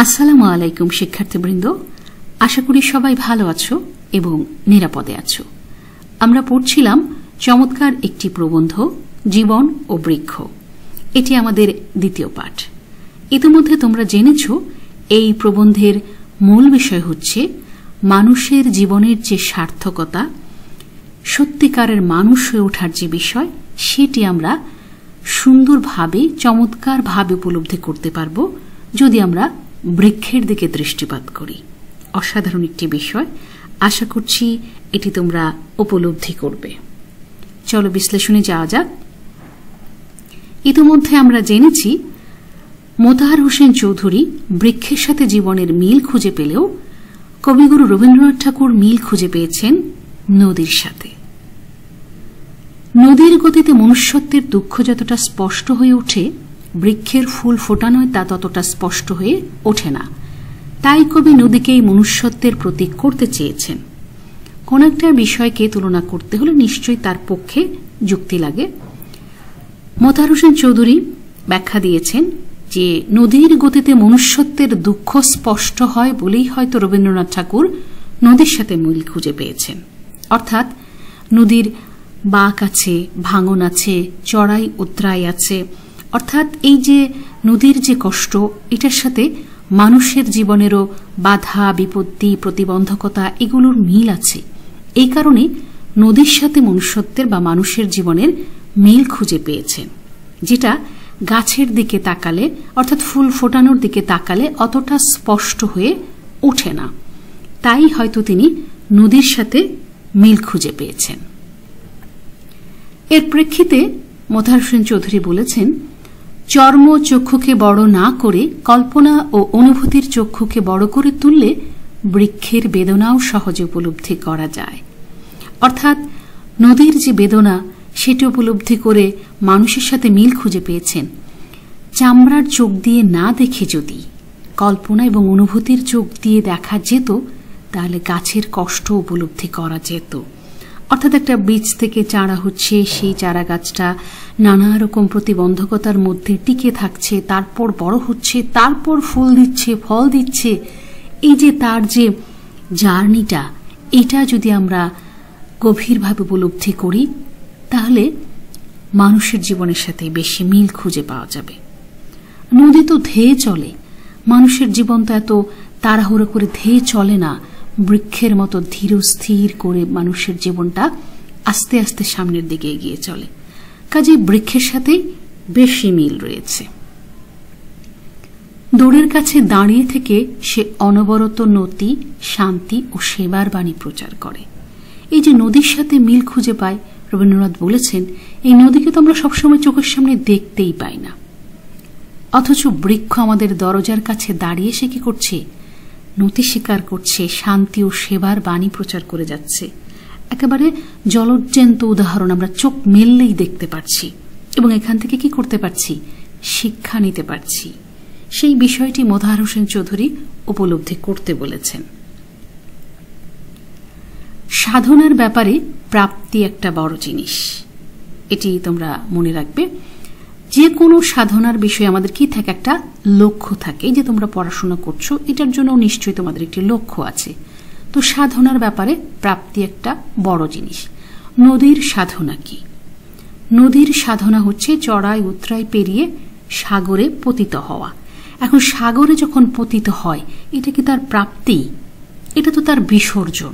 আসসালামু আলাইকুম শিক্ষার্থীবৃন্দ, আশা করি সবাই ভালো আছো এবং নিরাপদে আছো। আমরা পড়ছিলাম চমৎকার একটি প্রবন্ধ, জীবন ও বৃক্ষ। এটি আমাদের দ্বিতীয় পাঠ। ইতিমধ্যে তোমরা জেনেছ এই প্রবন্ধের মূল বিষয় হচ্ছে মানুষের জীবনের যে সার্থকতা, সত্যিকারের মানুষ হয়ে ওঠার যে বিষয়, সেটি আমরা সুন্দরভাবে চমৎকারভাবে উপলব্ধি করতে পারব যদি আমরা বৃক্ষের দিকে দৃষ্টিপাত করি। অসাধারণ একটি বিষয়, আশা করছি এটি তোমরা উপলব্ধি করবে। চলো বিশ্লেষণে যাওয়া যাক। ইতিমধ্যে আমরা জেনেছি মোতাহার হোসেন চৌধুরী বৃক্ষের সাথে জীবনের মিল খুঁজে পেলেও কবিগুরু রবীন্দ্রনাথ ঠাকুর মিল খুঁজে পেয়েছেন নদীর সাথে। নদীর গতিতে মনুষ্যত্বের দুঃখ যতটা স্পষ্ট হয়ে ওঠে, বৃক্ষের ফুল ফোটানোয় তা ততটা স্পষ্ট হয়ে ওঠে না। তাই কবি নদীকেই মনুষ্যত্বের প্রতীক করতে চেয়েছেন। কোন একটা বিষয়কে তুলনা করতে হলে নিশ্চয়ই তার পক্ষে যুক্তি লাগে। মোতাহার হোসেন চৌধুরী ব্যাখ্যা দিয়েছেন যে নদীর গতিতে মনুষ্যত্বের দুঃখ স্পষ্ট হয় বলেই হয়তো রবীন্দ্রনাথ ঠাকুর নদীর সাথে মিল খুঁজে পেয়েছেন। অর্থাৎ নদীর বাঁক আছে, ভাঙন আছে, চড়াই উতরাই আছে। অর্থাৎ এই যে নদীর যে কষ্ট, এটার সাথে মানুষের জীবনেরও বাধা, বিপত্তি, প্রতিবন্ধকতা এগুলোর মিল আছে। এই কারণে নদীর সাথে মনুষ্যত্বের বা মানুষের জীবনের মিল খুঁজে পেয়েছেন, যেটা গাছের দিকে তাকালে, অর্থাৎ ফুল ফোটানোর দিকে তাকালে অতটা স্পষ্ট হয়ে ওঠে না। তাই হয়তো তিনি নদীর সাথে মিল খুঁজে পেয়েছেন। এর প্রেক্ষিতে মোতাহার হোসেন চৌধুরী বলেছেন, চর্ম চক্ষুকে বড় না করে কল্পনা ও অনুভূতির চক্ষুকে বড় করে তুললে বৃক্ষের বেদনাও সহজে উপলব্ধি করা যায়। অর্থাৎ নদীর যে বেদনা, সেটি উপলব্ধি করে মানুষের সাথে মিল খুঁজে পেয়েছেন। চামড়ার চোখ দিয়ে না দেখে যদি কল্পনা এবং অনুভূতির চোখ দিয়ে দেখা যেত, তাহলে গাছের কষ্ট উপলব্ধি করা যেত। অর্থাৎ একটা বীজ থেকে চারা হচ্ছে, সেই চারা গাছটা নানা রকম প্রতিবন্ধকতার মধ্যে টিকে থাকছে, তারপর বড় হচ্ছে, তারপর ফুল দিচ্ছে, ফল দিচ্ছে। এই যে তার যে জার্নিটা, এটা যদি আমরা গভীরভাবে উপলব্ধি করি, তাহলে মানুষের জীবনের সাথে বেশি মিল খুঁজে পাওয়া যাবে। নদী তো ধেয়ে চলে, মানুষের জীবন তো এত তাড়াহুড়ো করে ধেয়ে চলে না। বৃক্ষের মতো ধীর স্থির করে মানুষের জীবনটা আস্তে আস্তে সামনের দিকে এগিয়ে চলে। কাজে বৃক্ষের সাথে বেশি মিল রয়েছে। দূরের কাছে দাঁড়িয়ে থেকে সে অনবরত নতি, শান্তি ও সেবার বাণী প্রচার করে। এই যে নদীর সাথে মিল খুঁজে পায়, রবীন্দ্রনাথ বলেছেন, এই নদীকে তো আমরা সবসময় চোখের সামনে দেখতেই পাই না। অথচ বৃক্ষ আমাদের দরজার কাছে দাঁড়িয়ে সে কি করছে? নতি স্বীকার করছে, শান্তি ও সেবার বাণী প্রচার করে যাচ্ছে। একেবারে জলজ্যান্ত উদাহরণ আমরা চোখ মেললেই দেখতে পাচ্ছি এবং এখান থেকে কি করতে পারছি? শিক্ষা নিতে পারছি। সেই বিষয়টি মোতাহার হোসেন চৌধুরী উপলব্ধি করতে বলেছেন। সাধনার ব্যাপারে প্রাপ্তি একটা বড় জিনিস, এটি তোমরা মনে রাখবে। যে কোনো সাধনার বিষয়ে আমাদের কি থাকে? একটা লক্ষ্য থাকে। যে তোমরা পড়াশোনা করছো, এটার জন্য নিশ্চয়ই তোমাদের একটি লক্ষ্য আছে। তো সাধনার ব্যাপারে প্রাপ্তি একটা বড় জিনিস। নদীর সাধনা কি? নদীর সাধনা হচ্ছে চড়াই উতরাই পেরিয়ে সাগরে পতিত হওয়া। এখন সাগরে যখন পতিত হয়, এটা কি তার প্রাপ্তি? এটা তো তার বিসর্জন।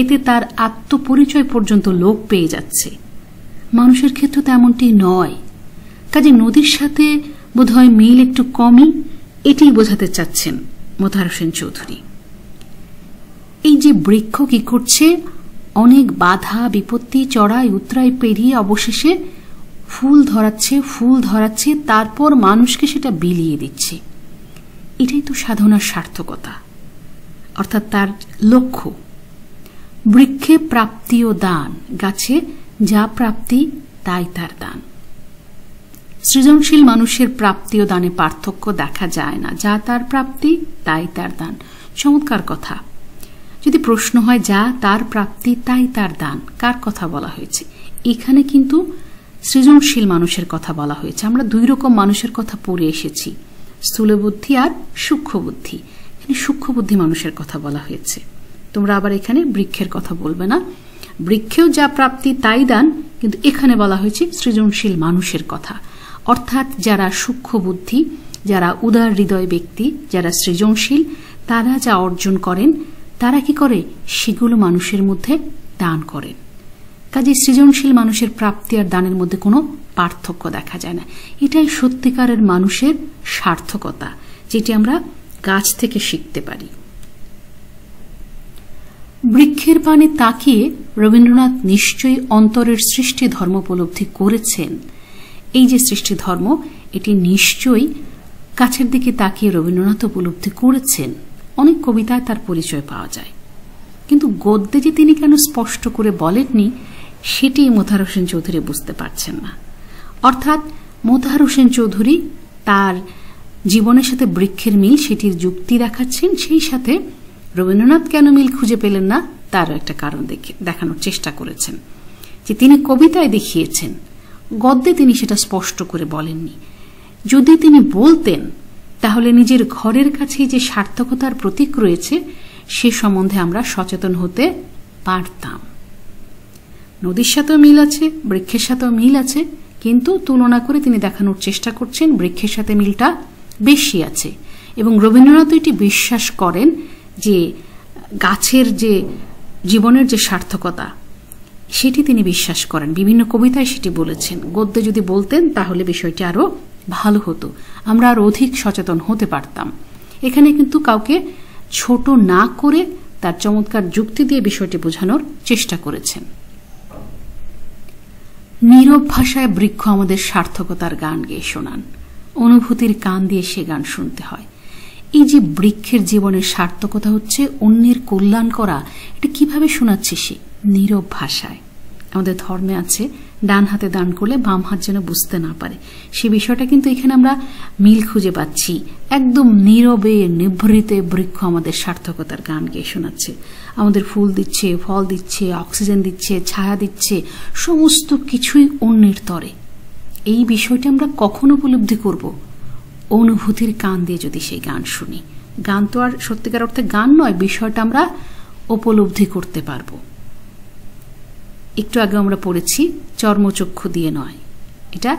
এতে তার আত্মপরিচয় পর্যন্ত লোপ পেয়ে যাচ্ছে। মানুষের ক্ষেত্রে তো এমনটি নয়। কাজে নদীর সাথে বোধহয় মিল একটু কমই, এটি বোঝাতে চাচ্ছেন মোতাহার হোসেন চৌধুরী। এই যে বৃক্ষ কি করছে? অনেক বাধা, বিপত্তি, চড়াই উতরাই পেরিয়ে অবশেষে ফুল ধরাচ্ছে, তারপর মানুষকে সেটা বিলিয়ে দিচ্ছে। এটাই তো সাধনার সার্থকতা, অর্থাৎ তার লক্ষ্য। বৃক্ষে প্রাপ্তি ও দান, গাছে যা প্রাপ্তি তাই তার দান। সৃজনশীল মানুষের প্রাপ্তি ও দানে পার্থক্য দেখা যায় না। যা তার প্রাপ্তি তাই তার দান। চমৎকার কথা। যদি প্রশ্ন হয় যা তার প্রাপ্তি তাই তার দান, কার কথা বলা হয়েছে? এখানে কিন্তু সৃজনশীল মানুষের কথা বলা হয়েছে। আমরা দুই রকম মানুষের কথা পড়ে এসেছি। স্থূলবুদ্ধি আর সূক্ষ্মবুদ্ধি। এখানে সূক্ষ্মবুদ্ধি মানুষের কথা বলা হয়েছে। তোমরা আবার এখানে বৃক্ষের কথা বলবে না, বৃক্ষেও যা প্রাপ্তি তাই দান, কিন্তু এখানে বলা হয়েছে সৃজনশীল মানুষের কথা। অর্থাৎ যারা সূক্ষ্মবুদ্ধি, যারা উদার হৃদয় ব্যক্তি, যারা সৃজনশীল, তারা যা অর্জন করেন তারা কি করে, সেগুলো মানুষের মধ্যে দান করেন। কাজে সৃজনশীল মানুষের প্রাপ্তি আর দানের মধ্যে কোনো পার্থক্য দেখা যায় না। এটাই সত্যিকারের মানুষের সার্থকতা, যেটি আমরা গাছ থেকে শিখতে পারি। বৃক্ষের পানে তাকিয়ে রবীন্দ্রনাথ নিশ্চয়ই অন্তরের সৃষ্টি ধর্ম উপলব্ধি করেছেন। এই যে সৃষ্টি ধর্ম, এটি নিশ্চয়ই গাছের দিকে তাকিয়ে রবীন্দ্রনাথ উপলব্ধি করেছেন। অনেক কবিতায় তার পরিচয় পাওয়া যায়, কিন্তু গদ্যে যে তিনি কেন স্পষ্ট করে বলেননি সেটি মোতাহার হোসেন চৌধুরী বুঝতে পারছেন না। অর্থাৎ মোতাহার হোসেন চৌধুরী তার জীবনের সাথে বৃক্ষের মিল সেটির যুক্তি দেখাচ্ছেন, সেই সাথে রবীন্দ্রনাথ কেন মিল খুঁজে পেলেন না তারও একটা কারণ দেখানোর চেষ্টা করেছেন, যে তিনি কবিতায় দেখিয়েছেন, গদ্যে তিনি সেটা স্পষ্ট করে বলেননি। যদি তিনি বলতেন তাহলে নিজের ঘরের কাছে যে সার্থকতার প্রতীক রয়েছে সে সম্বন্ধে আমরা সচেতন হতে পারতাম। নদীর সাথেও মিল আছে, বৃক্ষের সাথেও মিল আছে, কিন্তু তুলনা করে তিনি দেখানোর চেষ্টা করছেন বৃক্ষের সাথে মিলটা বেশি আছে। এবং রবীন্দ্রনাথ এটি বিশ্বাস করেন যে গাছের যে জীবনের যে সার্থকতা সেটি তিনি বিশ্বাস করেন, বিভিন্ন কবিতায় সেটি বলেছেন। গদ্যে যদি বলতেন তাহলে বিষয়টি আরো ভালো হতো, আমরা আরো অধিক সচেতন হতে পারতাম। এখানে কিন্তু কাউকে ছোট না করে তার চমৎকার যুক্তি দিয়ে বিষয়টি বোঝানোর চেষ্টা করেছেন। নীরব ভাষায় বৃক্ষ আমাদের সার্থকতার গান গেয়ে শোনান, অনুভূতির কান দিয়ে সে গান শুনতে হয়। এই যে বৃক্ষের জীবনের সার্থকতা হচ্ছে অন্যের কল্যাণ করা, এটা কিভাবে শোনাচ্ছে সে? নীরব ভাষায়। আমাদের ধর্মে আছে ডান হাতে দান করলে বাম হাত যেন বুঝতে না পারে, সে বিষয়টা কিন্তু এখানে আমরা মিল খুঁজে পাচ্ছি। একদম নীরবে নিভৃতে বৃক্ষ আমাদের সার্থকতার গান গেয়ে শোনাচ্ছে, আমাদের ফুল দিচ্ছে, ফল দিচ্ছে, অক্সিজেন দিচ্ছে, ছায়া দিচ্ছে, সমস্ত কিছুই অন্যের তরে। এই বিষয়টি আমরা কখন উপলব্ধি করব? অনুভূতির কান দিয়ে যদি সেই গান শুনি। গান তো আর সত্যিকার অর্থে গান নয়, বিষয়টা আমরা উপলব্ধি করতে পারবো। একটু আগে আমরা পড়েছি চর্মচক্ষু দিয়ে নয়, এটা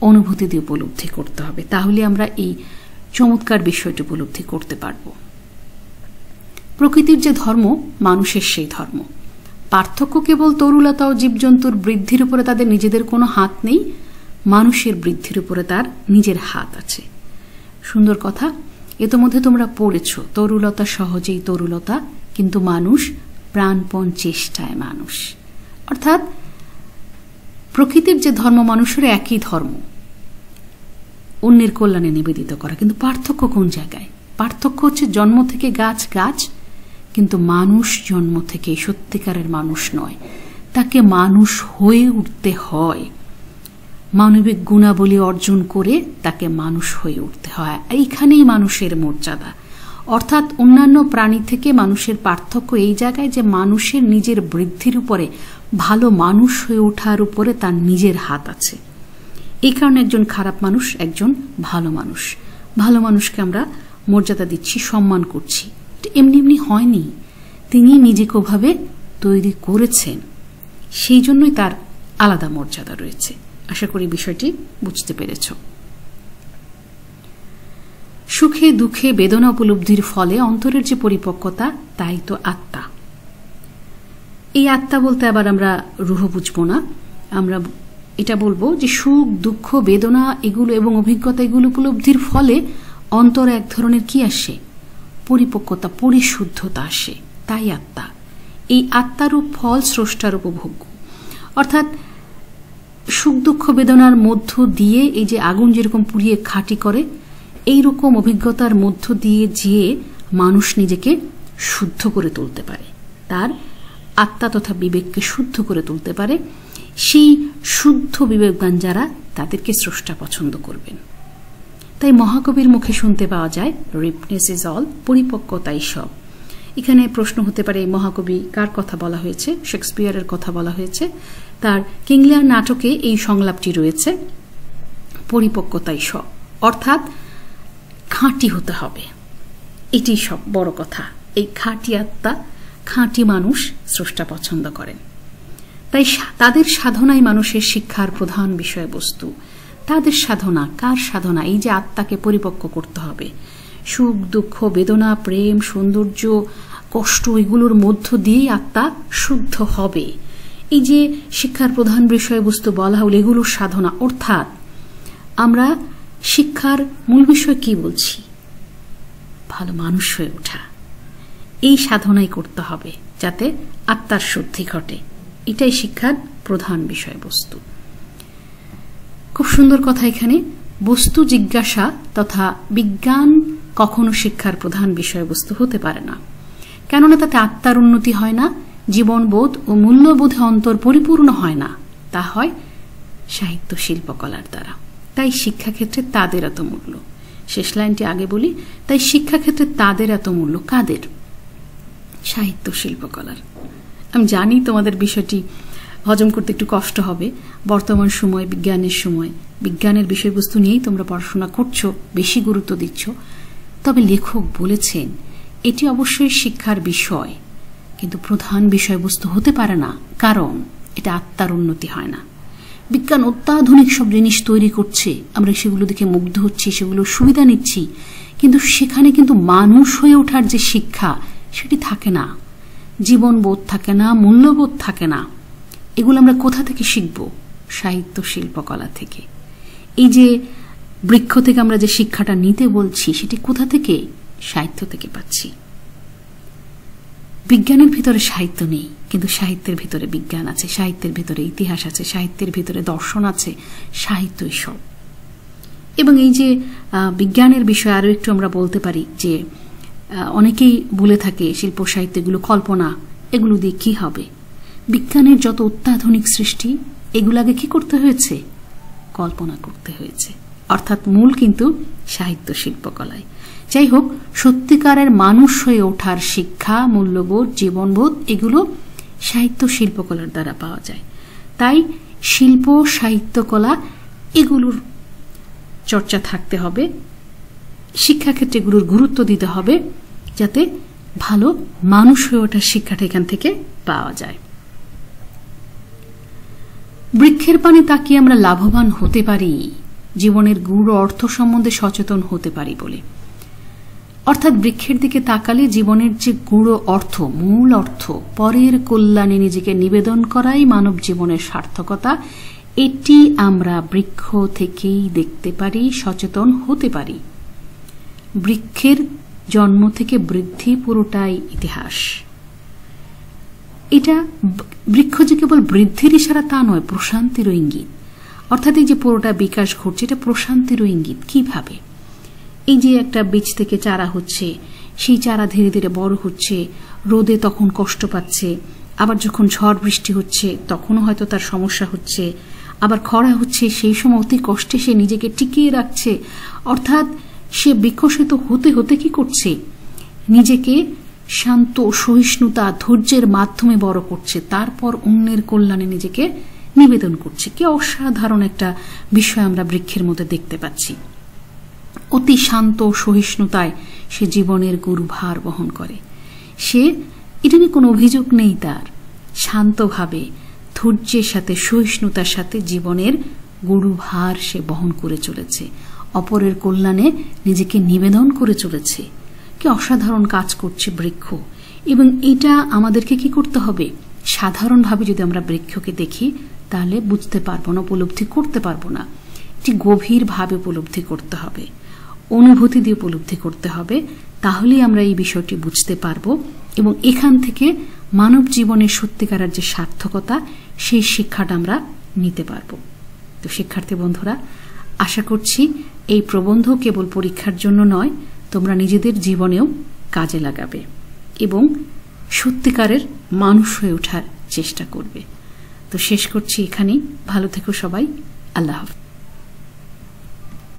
অনুভূতি দিয়ে উপলব্ধি করতে হবে, তাহলে আমরা এই চমৎকার বিষয়টি উপলব্ধি করতে পারব। প্রকৃতির যে ধর্ম মানুষের সেই ধর্ম। পার্থক্য কেবল তরুলতা ও জীবজন্তুর বৃদ্ধির উপরে তাদের নিজেদের কোনো হাত নেই, মানুষের বৃদ্ধির উপরে তার নিজের হাত আছে। সুন্দর কথা, ইতোমধ্যে তোমরা পড়েছ তরুলতা সহজেই তরুলতা, কিন্তু মানুষ প্রাণপণ চেষ্টায় মানুষ। অর্থাৎ প্রকৃতির যে ধর্ম মানুষের একই ধর্ম, অন্যের কল্যাণে নিবেদিত করা, কিন্তু পার্থক্য কোন জায়গায়? পার্থক্য হচ্ছে জন্ম থেকে গাছ গাছ, কিন্তু মানুষ জন্ম থেকে সত্যিকারের মানুষ নয়, তাকে মানুষ হয়ে উঠতে হয়। মানবিক গুণাবলী অর্জন করে তাকে মানুষ হয়ে উঠতে হয়। এইখানেই মানুষের মর্যাদা। অর্থাৎ অন্যান্য প্রাণী থেকে মানুষের পার্থক্য এই জায়গায় যে মানুষের নিজের বৃদ্ধির উপরে, ভালো মানুষ হয়ে ওঠার উপরে তার নিজের হাত আছে। এই কারণে একজন খারাপ মানুষ, একজন ভালো মানুষ, ভালো মানুষকে আমরা মর্যাদা দিচ্ছি, সম্মান করছি। এমনি এমনি হয়নি, তিনি নিজেকে ওভাবে তৈরি করেছেন, সেই জন্যই তার আলাদা মর্যাদা রয়েছে। আশা করি বিষয়টি বুঝতে পেরেছ। সুখে দুঃখে বেদনা উপলব্ধির ফলে অন্তরের যে পরিপক্কতা, তাই তো আত্মা। এই আত্মা বলতে আবার আমরা রূহ বুঝবো না, আমরা এটা বলবো যে সুখ দুঃখ বেদনা এগুলো এবং অভিজ্ঞতা এগুলো উপলব্ধির ফলে অন্তরে এক ধরনের কি আসে? পরিপক্কতা, পরিশুদ্ধতা আসে, তাই আত্মা। এই আত্মারূপ ফল স্রষ্টার উপভোগ্য। অর্থাৎ সুখ দুঃখ বেদনার মধ্য দিয়ে এই যে আগুন যেরকম পুড়িয়ে খাঁটি করে, এইরকম অভিজ্ঞতার মধ্য দিয়ে যে মানুষ নিজেকে শুদ্ধ করে তুলতে পারে, তার আত্মা তথা বিবেককে শুদ্ধ করে তুলতে পারে, সেই শুদ্ধ বিবেকবান যারা, তাদেরকে স্রষ্টা পছন্দ করবেন। তাই মহাকবির মুখে শুনতে পাওয়া যায় রিপনেস ইজ অল, পরিপক্কতাই সব। এখানে প্রশ্ন হতে পারে এই মহাকবি কার কথা বলা হয়েছে? শেক্সপিয়ারের কথা বলা হয়েছে। তার কিং লিয়ার নাটকে এই সংলাপটি রয়েছে, পরিপক্কতাই সব। অর্থাৎ খাঁটি হতে হবে, এটি সব বড় কথা। এই খাঁটি আত্মা, খাঁটি মানুষ স্রষ্টা পছন্দ করেন। তাই তাদের সাধনাই মানুষের শিক্ষার প্রধান বিষয়বস্তু। তাদের সাধনা, কার সাধনা? এই যে আত্মাকে পরিপক্ক করতে হবে, সুখ দুঃখ বেদনা প্রেম সৌন্দর্য কষ্ট এগুলোর মধ্য দিয়েই আত্মা শুদ্ধ হবে। এই যে শিক্ষার প্রধান বিষয়বস্তু বলা হল, এগুলোর সাধনা। অর্থাৎ আমরা শিক্ষার মূল বিষয় কি বলছি? ভালো মানুষ হয়ে ওঠা। এই সাধনাই করতে হবে যাতে আত্মার শুদ্ধি ঘটে। এটাই শিক্ষার প্রধান বিষয়বস্তু। খুব সুন্দর কথা এখানে, বস্তু জিজ্ঞাসা তথা বিজ্ঞান কখনো শিক্ষার প্রধান বিষয়বস্তু হতে পারে না, কেননা তাতে আত্মার উন্নতি হয় না, জীবনবোধ ও মূল্যবোধে অন্তর পরিপূর্ণ হয় না। তা হয় সাহিত্য শিল্পকলার দ্বারা। তাই শিক্ষাক্ষেত্রে তাদের এত মূল্য। শেষ লাইনটি আগে বলি, তাই শিক্ষাক্ষেত্রে তাদের এত মূল্য। কাদের? সাহিত্য শিল্পকলার। আমি জানি তোমাদের বিষয়টি হজম করতে একটু কষ্ট হবে। বর্তমান সময়, বিজ্ঞানের সময়, বিজ্ঞানের বিষয়বস্তু নিয়েই তোমরা পড়াশোনা করছো, বেশি গুরুত্ব দিচ্ছ। তবে লেখক বলেছেন এটি অবশ্যই শিক্ষার বিষয়, কিন্তু প্রধান বিষয়বস্তু হতে পারে না, কারণ এটা আত্মার উন্নতি হয় না। বিজ্ঞান অত্যাধুনিক সব জিনিস তৈরি করছে, আমরা সেগুলো দেখে মুগ্ধ হচ্ছি, সেগুলো সুবিধা নিচ্ছি, কিন্তু সেখানে কিন্তু মানুষ হয়ে ওঠার যে শিক্ষা সেটি থাকে না, জীবনবোধ থাকে না, মূল্যবোধ থাকে না। এগুলো আমরা কোথা থেকে শিখব? সাহিত্য শিল্পকলা থেকে। এই যে বৃক্ষ থেকে আমরা যে শিক্ষাটা নিতে বলছি সেটি কোথা থেকে? সাহিত্য থেকে পাচ্ছি। বিজ্ঞানের ভিতরে সাহিত্য নেই, কিন্তু সাহিত্যের ভিতরে বিজ্ঞান আছে, সাহিত্যের ভিতরে ইতিহাস আছে, সাহিত্যের ভিতরে দর্শন আছে, সাহিত্যই সব। এবং এই যে বিজ্ঞানের বিষয়ে আরো একটু আমরা বলতে পারি যে অনেকেই বলে থাকে শিল্প সাহিত্যগুলো কল্পনা, এগুলো দিয়ে কি হবে? বিজ্ঞানের যত অত্যাধুনিক সৃষ্টি এগুলো আগে কি করতে হয়েছে? কল্পনা করতে হয়েছে। অর্থাৎ মূল কিন্তু সাহিত্য শিল্পকলায়। যাই হোক, সত্যিকারের মানুষ হয়ে ওঠার শিক্ষা, মূল্যবোধ, জীবনবোধ এগুলো সাহিত্য শিল্পকলার দ্বারা পাওয়া যায়। তাই শিল্প সাহিত্যকলা এগুলোর চর্চা থাকতে হবে, শিক্ষাক্ষেত্রে এগুলোর গুরুত্ব দিতে হবে যাতে ভালো মানুষ হয়ে ওঠার শিক্ষাটা এখান থেকে পাওয়া যায়। বৃক্ষের পানে তাকিয়ে আমরা লাভবান হতে পারি, জীবনের গূঢ় অর্থ সম্বন্ধে সচেতন হতে পারি বলে। অর্থাৎ বৃক্ষের দিকে তাকালে জীবনের যে গূঢ় অর্থ, মূল অর্থ, পরের কল্যাণে নিজেকে নিবেদন করাই মানব জীবনের সার্থকতা, এটি আমরা বৃক্ষ থেকেই দেখতে পারি, সচেতন হতে পারি। বৃক্ষের জন্ম থেকে বৃদ্ধি পুরোটাই ইতিহাস। এটা বৃক্ষ যে কেবল বৃদ্ধির ইশারা তা নয়, প্রশান্তিরও ইঙ্গিত। অর্থাৎ এই যে পুরোটা বিকাশ ঘটছে এটা প্রশান্তিরও ইঙ্গিত। কিভাবে? এই যে একটা বীজ থেকে চারা হচ্ছে, সেই চারা ধীরে ধীরে বড় হচ্ছে, রোদে তখন কষ্ট পাচ্ছে, আবার যখন ঝড় বৃষ্টি হচ্ছে তখনও হয়তো তার সমস্যা হচ্ছে, আবার খরা হচ্ছে, সেই সময় অতি কষ্টে সে নিজেকে টিকিয়ে রাখছে। অর্থাৎ সে বিকশিত হতে হতে কি করছে? নিজেকে শান্ত, সহিষ্ণুতা, ধৈর্যের মাধ্যমে বড় করছে, তারপর অন্যের কল্যাণে নিজেকে নিবেদন করছে। কি অসাধারণ একটা বিষয় আমরা বৃক্ষের মধ্যে দেখতে পাচ্ছি। অতি শান্ত সহিষ্ণুতায় সে জীবনের গুরুভার বহন করে। সে এটা নিয়ে কোনো অভিযোগ নেই তার, শান্তভাবে ধৈর্যের সাথে সহিষ্ণুতার সাথে জীবনের গুরুভার সে বহন করে চলেছে, অপরের কল্যাণে নিজেকে নিবেদন করে চলেছে। কি অসাধারণ কাজ করছে বৃক্ষ। এবং এটা আমাদেরকে কি করতে হবে? সাধারণভাবে যদি আমরা বৃক্ষকে দেখি তাহলে বুঝতে পারবো না, উপলব্ধি করতে পারবো না। এটি গভীরভাবে উপলব্ধি করতে হবে, অনুভূতি দিয়ে উপলব্ধি করতে হবে, তাহলেই আমরা এই বিষয়টি বুঝতে পারবো এবং এখান থেকে মানব জীবনের সত্যিকারের যে সার্থকতা সেই শিক্ষাটা আমরা নিতে পারবো। তো শিক্ষার্থী বন্ধুরা, আশা করছি এই প্রবন্ধ কেবল পরীক্ষার জন্য নয়, তোমরা নিজেদের জীবনেও কাজে লাগাবে এবং সত্যিকারের মানুষ হয়ে ওঠার চেষ্টা করবে। তো শেষ করছি এখানেই। ভালো থেকো সবাই। আল্লাহ হাফেজ।